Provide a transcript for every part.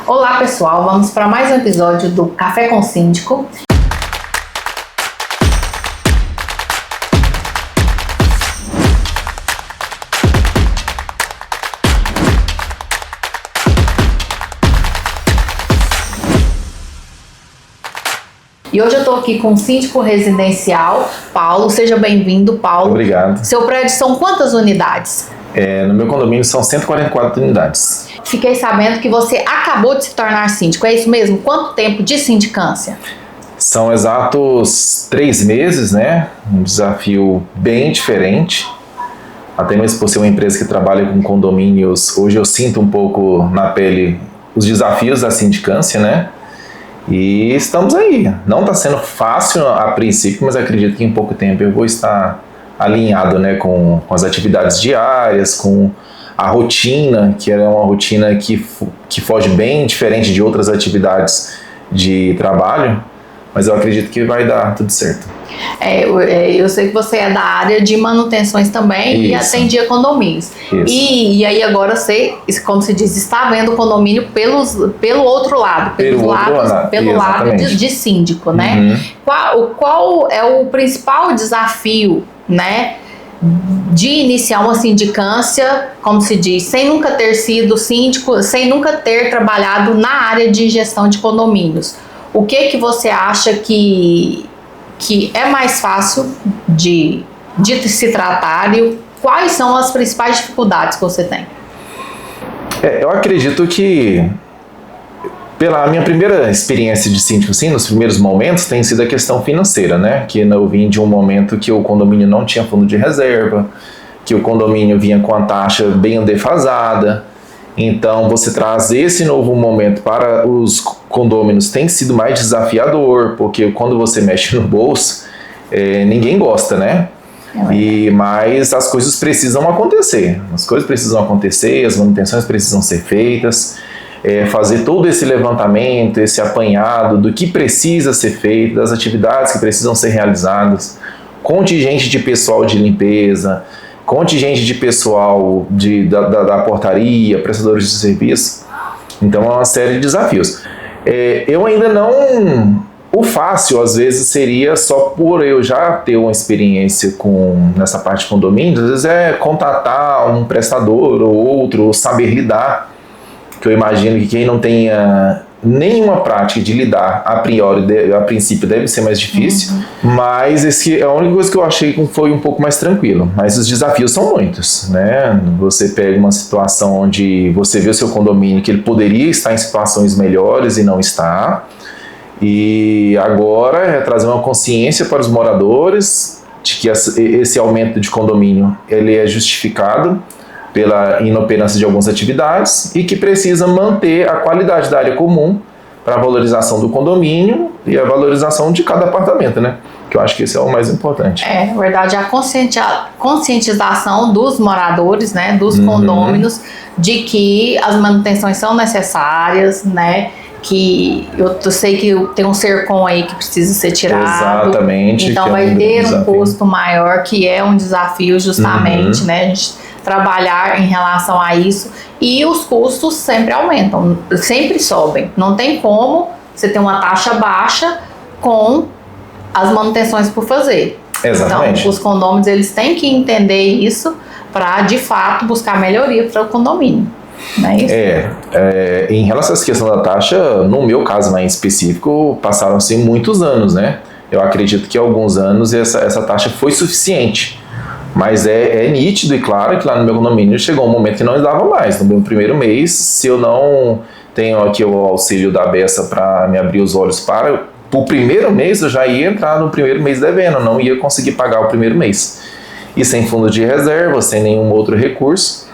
Olá pessoal, vamos para mais um episódio do Café com Síndico. E hoje eu estou aqui com o síndico residencial, Paulo. Seja bem-vindo, Paulo. Obrigado. Seu prédio são quantas unidades? No meu condomínio são 144 unidades. Fiquei sabendo que você acabou de se tornar síndico, é isso mesmo? Quanto tempo de sindicância? São exatos 3 meses, né? Um desafio bem diferente. Até mesmo por ser uma empresa que trabalha com condomínios, hoje eu sinto um pouco na pele os desafios da sindicância, né? E estamos aí. Não está sendo fácil a princípio, mas acredito que em pouco tempo eu vou estar alinhado, né, com as atividades diárias, com a rotina, que é uma rotina que foge bem diferente de outras atividades de trabalho, mas eu acredito que vai dar tudo certo. Eu sei que você é da área de manutenções também. Isso. E atendia condomínios. E aí agora você, como se diz, está vendo o condomínio pelo outro lado, pelo lado de síndico, né? Uhum. Qual é o principal desafio, né, de iniciar uma sindicância, como se diz, sem nunca ter sido síndico, sem nunca ter trabalhado na área de gestão de condomínios? O que você acha que é mais fácil de se tratar e quais são as principais dificuldades que você tem? Eu acredito que, pela minha primeira experiência de síndico, sim, nos primeiros momentos, tem sido a questão financeira, né? Que eu vim de um momento que o condomínio não tinha fundo de reserva, que o condomínio vinha com a taxa bem defasada. Então, você trazer esse novo momento para os condôminos tem sido mais desafiador, porque quando você mexe no bolso, ninguém gosta, né? Mas as coisas precisam acontecer. As manutenções precisam ser feitas, fazer todo esse levantamento, esse apanhado do que precisa ser feito, das atividades que precisam ser realizadas, contingente de pessoal de limpeza, contingente de pessoal da portaria, prestadores de serviço. Então é uma série de desafios. Eu ainda não... O fácil, às vezes, seria só por eu já ter uma experiência nessa parte de condomínio, às vezes é contatar um prestador ou outro, ou saber lidar, que eu imagino que quem não tenha nenhuma prática de lidar a princípio deve ser mais difícil, mas esse é a única coisa que eu achei que foi um pouco mais tranquilo. Mas os desafios são muitos, né? Você pega uma situação onde você vê o seu condomínio que ele poderia estar em situações melhores e não está, e agora é trazer uma consciência para os moradores de que esse aumento de condomínio ele é justificado pela inoperância de algumas atividades e que precisa manter a qualidade da área comum para a valorização do condomínio e a valorização de cada apartamento, né? Que eu acho que esse é o mais importante. Na verdade, a conscientização dos moradores, né, dos condôminos, de que as manutenções são necessárias, né? Que eu sei que tem um cercom aí que precisa ser tirado. Exatamente. Então vai ter um custo maior, que é um desafio justamente, né? A gente trabalhar em relação a isso, e os custos sempre aumentam, sempre sobem. Não tem como você ter uma taxa baixa com as manutenções por fazer. Exatamente. Então, os condôminos eles têm que entender isso para, de fato, buscar melhoria para o condomínio. Não é isso? Em relação a essa questão da taxa, no meu caso mais específico, passaram-se muitos anos, né? Eu acredito que há alguns anos essa taxa foi suficiente. Mas é nítido e claro que lá no meu condomínio chegou um momento que não dava mais. No meu primeiro mês, se eu não tenho aqui o auxílio da Bessa para me abrir os olhos para o primeiro mês, eu já ia entrar no primeiro mês devendo, não ia conseguir pagar o primeiro mês. E sem fundo de reserva, sem nenhum outro recurso.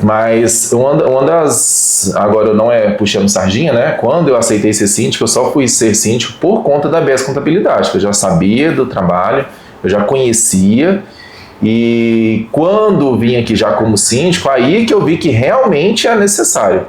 Mas uma das... Agora não é puxando sardinha, né? Quando eu aceitei ser síndico, eu só fui ser síndico por conta da Bessa Contabilidade, que eu já sabia do trabalho, eu já conhecia. E quando vim aqui já como síndico, aí que eu vi que realmente é necessário.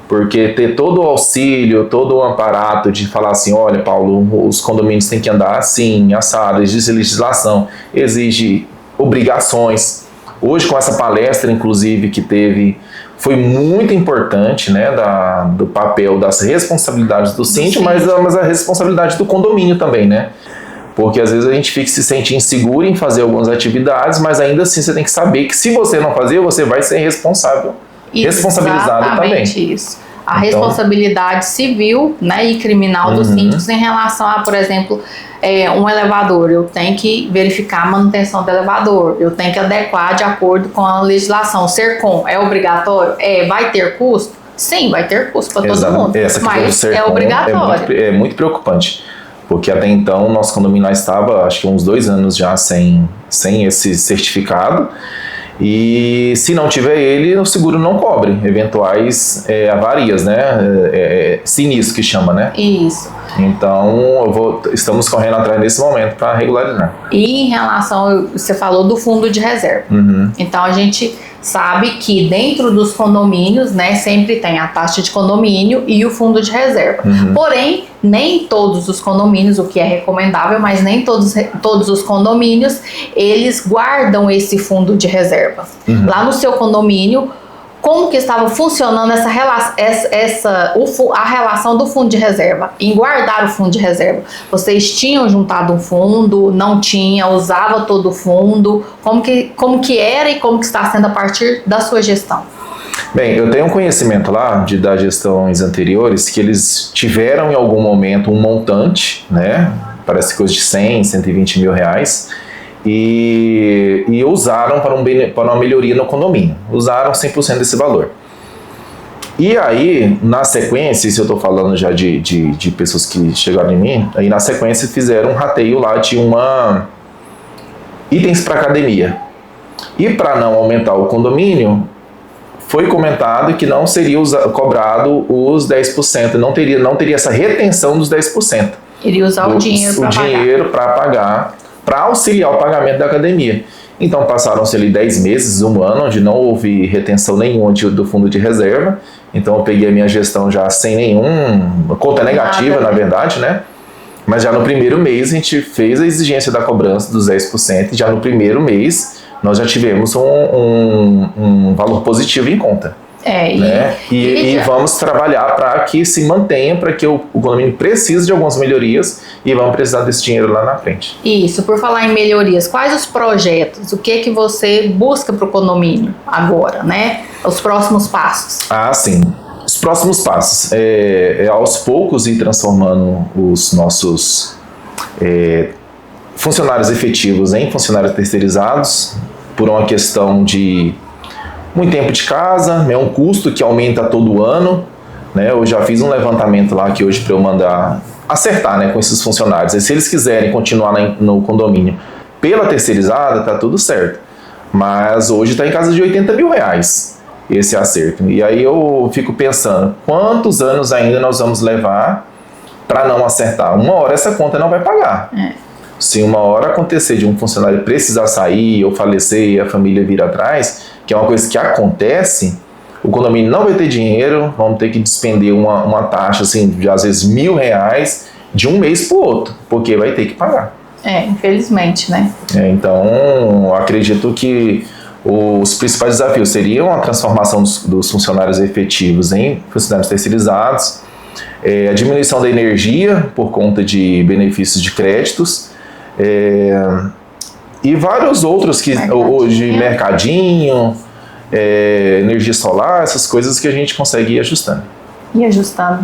Porque ter todo o auxílio, todo o aparato de falar assim, olha, Paulo, os condomínios têm que andar assim, assado, existe legislação, exige obrigações. Hoje, com essa palestra, inclusive, que teve, foi muito importante, né, do papel, das responsabilidades do síndico, mas a responsabilidade do condomínio também, né? Porque às vezes a gente fica se sente inseguro em fazer algumas atividades, mas ainda assim você tem que saber que se você não fazer, você vai ser responsabilizado também. Exatamente isso. A responsabilidade civil, né, e criminal dos síndicos em relação a, por exemplo, um elevador. Eu tenho que verificar a manutenção do elevador. Eu tenho que adequar de acordo com a legislação. O SERCOM é obrigatório? Vai ter custo? Sim, vai ter custo para todo mundo. Mas é obrigatório. É muito preocupante. Porque até então o nosso condomínio estava, acho que uns 2 anos já sem esse certificado. E se não tiver ele, o seguro não cobre eventuais avarias, né? Sinistro que chama, né? Isso. Então, estamos correndo atrás nesse momento para regularizar. E em relação, você falou do fundo de reserva. Então, a gente sabe que dentro dos condomínios, né, sempre tem a taxa de condomínio e o fundo de reserva. Porém, nem todos os condomínios, o que é recomendável, mas nem todos os condomínios, eles guardam esse fundo de reserva. Lá no seu condomínio, como que estava funcionando a relação do fundo de reserva? Em guardar o fundo de reserva, vocês tinham juntado um fundo, não tinha, usava todo o fundo? Como que era e como que está sendo a partir da sua gestão? Bem, eu tenho um conhecimento lá das gestões anteriores que eles tiveram em algum momento um montante, né? Parece coisa de 100, 120 mil reais. E usaram para uma melhoria no condomínio. Usaram 100% desse valor. E aí, na sequência, isso eu estou falando já de pessoas que chegaram em mim, aí na sequência fizeram um rateio lá de itens para academia. E para não aumentar o condomínio, foi comentado que não seria cobrado os 10%, não teria essa retenção dos 10%. Iria usar o dinheiro para pagar, para auxiliar o pagamento da academia. Então passaram-se ali 10 meses, 1 ano, onde não houve retenção nenhuma do fundo de reserva. Então eu peguei a minha gestão já sem conta negativa, na verdade, né? Mas já no primeiro mês a gente fez a exigência da cobrança dos 10%, e já no primeiro mês nós já tivemos um valor positivo em conta. Né? E vamos trabalhar para que se mantenha, para que o condomínio precise de algumas melhorias e vamos precisar desse dinheiro lá na frente. Isso, por falar em melhorias, quais os projetos, o que que busca para o condomínio agora, né? Os próximos passos. Sim. Os próximos passos aos poucos ir transformando os nossos funcionários efetivos em funcionários terceirizados, por uma questão de muito tempo de casa, é um custo que aumenta todo ano, né? Eu já fiz um levantamento lá aqui hoje para eu mandar acertar, né, com esses funcionários. E se eles quiserem continuar no condomínio pela terceirizada, tá tudo certo. Mas hoje está em casa de 80 mil reais esse acerto. E aí eu fico pensando, quantos anos ainda nós vamos levar para não acertar? Uma hora essa conta não vai pagar. Se uma hora acontecer de um funcionário precisar sair ou falecer e a família vir atrás, que é uma coisa que acontece, o condomínio não vai ter dinheiro, vamos ter que despender uma taxa assim, de às vezes R$1.000 de um mês para o outro, porque vai ter que pagar. Infelizmente, né? Então, acredito que os principais desafios seriam a transformação dos funcionários efetivos em funcionários terceirizados, a diminuição da energia por conta de benefícios de créditos, e vários outros que hoje, mercadinho, energia solar, essas coisas que a gente consegue ir ajustando. E ajustando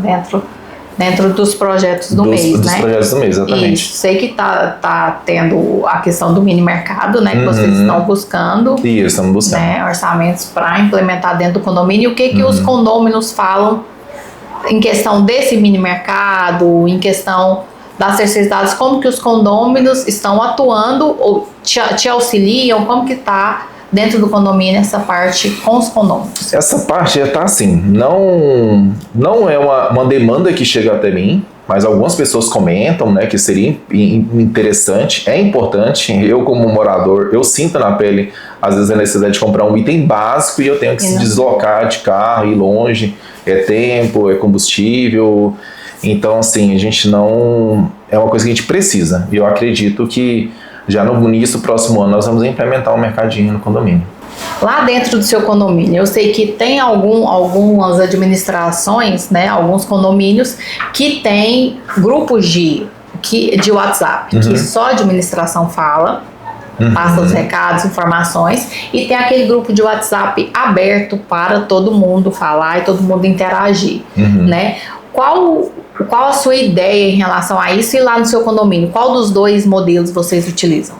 dentro dos projetos do mês, dos projetos do mês, exatamente. Isso. Sei que tá tendo a questão do mini mercado, né, que vocês estão buscando. Isso, estamos buscando. Né, orçamentos para implementar dentro do condomínio. E o que os condôminos falam em questão desse mini mercado, em questão das terceirizadas, como que os condôminos estão atuando ou te auxiliam, como que está dentro do condomínio essa parte com os condôminos? Essa parte já está assim, não é uma demanda que chega até mim, mas algumas pessoas comentam, né, que seria interessante, é importante. Eu como morador, eu sinto na pele às vezes a necessidade de comprar um item básico e eu tenho que se deslocar de carro, ir longe, é tempo, é combustível. Então, assim, a gente não... É uma coisa que a gente precisa. E eu acredito que já no início do próximo ano nós vamos implementar um mercadinho no condomínio. Lá dentro do seu condomínio, eu sei que tem algumas administrações, né, alguns condomínios que tem grupos de WhatsApp, que só a administração fala, passa os recados, informações, e tem aquele grupo de WhatsApp aberto para todo mundo falar e todo mundo interagir, né? Qual a sua ideia em relação a isso e lá no seu condomínio? Qual dos dois modelos vocês utilizam?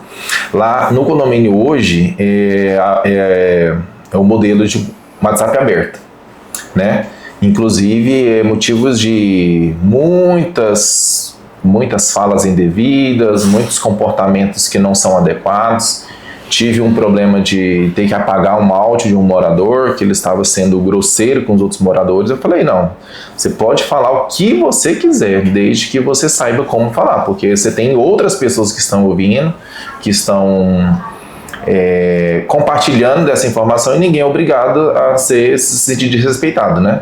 Lá no condomínio hoje é o modelo de WhatsApp aberto, né? Inclusive motivos de muitas falas indevidas, muitos comportamentos que não são adequados. Tive um problema de ter que apagar um áudio de um morador, que ele estava sendo grosseiro com os outros moradores. Eu falei, não, você pode falar o que você quiser, desde que você saiba como falar, porque você tem outras pessoas que estão ouvindo, que estão compartilhando dessa informação, e ninguém é obrigado a se sentir desrespeitado, né?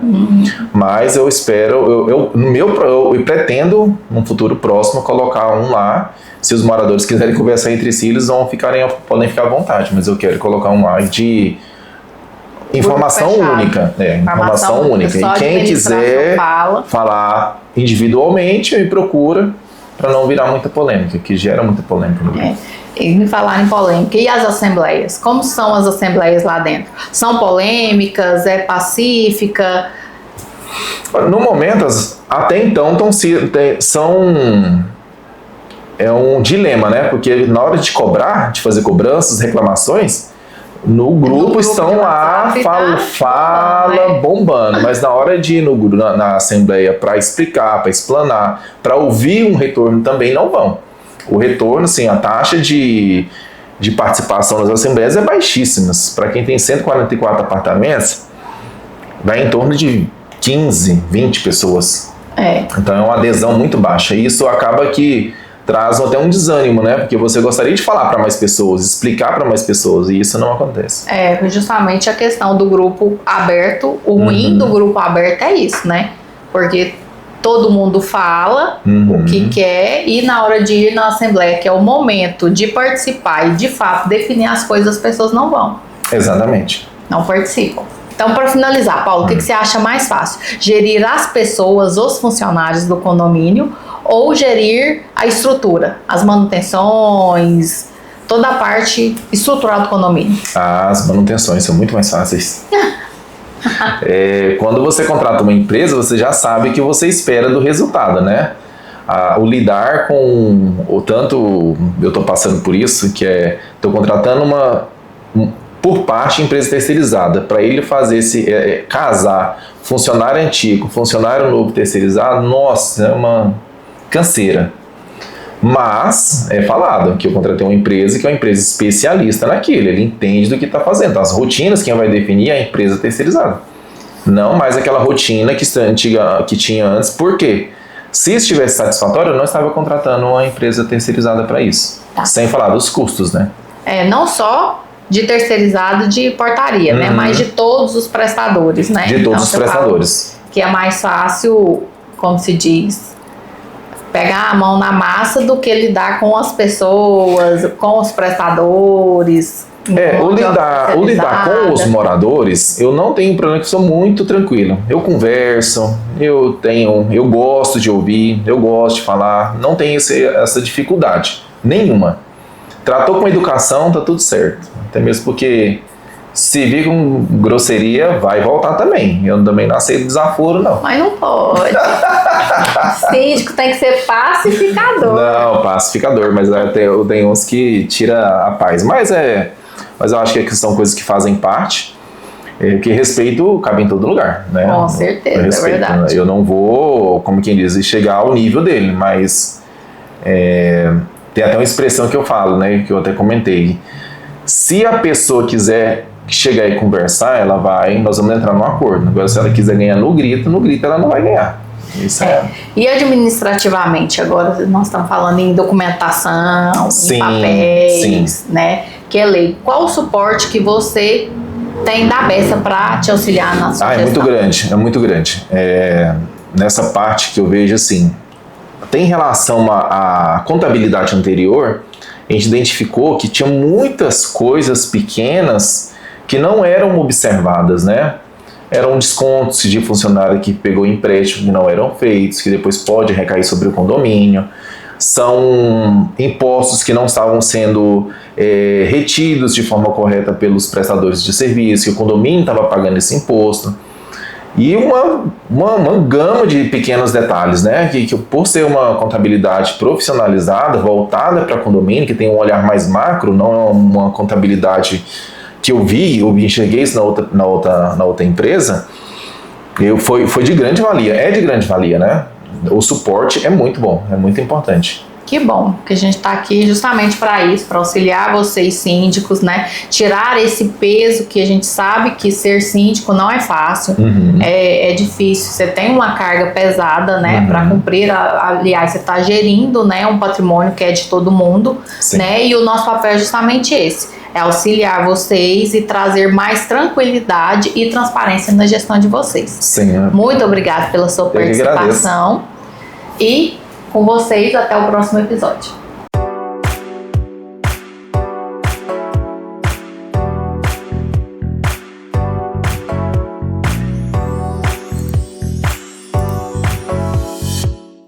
Mas eu espero, eu pretendo, num futuro próximo, colocar um lá. Se os moradores quiserem conversar entre si, eles podem ficar à vontade, mas eu quero colocar um lá de informação única. Informação única. E quem quiser falar individualmente, me procura, para não virar muita polêmica, que gera muita polêmica no grupo. E me falar em polêmica, e as assembleias? Como são as assembleias lá dentro? São polêmicas? É pacífica? No momento, até então, é um dilema, né? Porque na hora de cobrar, de fazer cobranças, reclamações, no grupo estão lá, fala bombando, mas na hora de ir na assembleia para explicar, para explanar, para ouvir um retorno também não vão. O retorno, assim, a taxa de participação nas assembleias é baixíssima. Para quem tem 144 apartamentos, vai em torno de 15, 20 pessoas. Então é uma adesão muito baixa. E isso acaba que traz até um desânimo, né? Porque você gostaria de falar para mais pessoas, explicar para mais pessoas, e isso não acontece. Justamente a questão do grupo aberto, o ruim do grupo aberto é isso, né? Porque todo mundo fala o que quer, e na hora de ir na assembleia, que é o momento de participar e de fato definir as coisas, as pessoas não vão. Exatamente. Não participam. Então, para finalizar, Paulo, o que você acha mais fácil? Gerir as pessoas, os funcionários do condomínio, ou gerir a estrutura, as manutenções, toda a parte estrutural do condomínio? As manutenções são muito mais fáceis. Quando você contrata uma empresa, você já sabe o que você espera do resultado, né? O lidar com o tanto, eu estou passando por isso, que estou contratando por parte empresa terceirizada, para ele fazer casar funcionário antigo, funcionário novo terceirizado, nossa, é uma canseira. Mas é falado que eu contratei uma empresa que é uma empresa especialista naquilo, ele entende do que está fazendo. Então, as rotinas quem vai definir é a empresa terceirizada, não mais aquela rotina que tinha antes. Por quê? Se estivesse satisfatório, eu não estava contratando uma empresa terceirizada para isso. Sem falar dos custos, né? Não só de terceirizado de portaria, né? Mas de todos os prestadores, né? De todos os prestadores. Que é mais fácil, como se diz, pegar a mão na massa do que lidar com as pessoas, com os prestadores. O lidar com os moradores, eu não tenho problema, que sou muito tranquilo. Eu converso, eu gosto de ouvir, eu gosto de falar, não tenho essa dificuldade nenhuma. Tratou com educação, tá tudo certo. Até mesmo porque se vir com grosseria, vai voltar também. Eu também não aceito desaforo, não. Mas não pode. Síndico tem que ser pacificador. Não, pacificador, mas eu tenho uns que tira a paz. Mas eu acho que são coisas que fazem parte. Que respeito cabe em todo lugar, né? Com certeza, respeito, é verdade. Eu não vou, como quem diz, chegar ao nível dele, mas tem até uma expressão que eu falo, né? Que eu até comentei. Se a pessoa quiser chegar e conversar, nós vamos entrar num acordo. Agora, se ela quiser ganhar no grito ela não vai ganhar. Isso E administrativamente, agora nós estamos falando em documentação, em papéis, né? Que é lei. Qual o suporte que você tem da Bessa para te auxiliar na sua gestão? É muito grande. Nessa parte que eu vejo assim, tem relação à contabilidade anterior, a gente identificou que tinha muitas coisas pequenas que não eram observadas, né? Eram descontos de funcionário que pegou empréstimo que não eram feitos, que depois pode recair sobre o condomínio. São impostos que não estavam sendo retidos de forma correta pelos prestadores de serviço, que o condomínio estava pagando esse imposto. E uma gama de pequenos detalhes, né? Que por ser uma contabilidade profissionalizada, voltada para condomínio, que tem um olhar mais macro, não é uma contabilidade que eu enxerguei isso na outra empresa, foi de grande valia, é de grande valia, né? O suporte é muito bom, é muito importante. Que bom, que a gente está aqui justamente para isso, para auxiliar vocês síndicos, né? Tirar esse peso que a gente sabe que ser síndico não é fácil, é difícil, você tem uma carga pesada, né? Para cumprir, aliás, você está gerindo, né, um patrimônio que é de todo mundo, né? E o nosso papel é justamente esse, é auxiliar vocês e trazer mais tranquilidade e transparência na gestão de vocês. Sim, Muito obrigada pela sua participação e com vocês até o próximo episódio.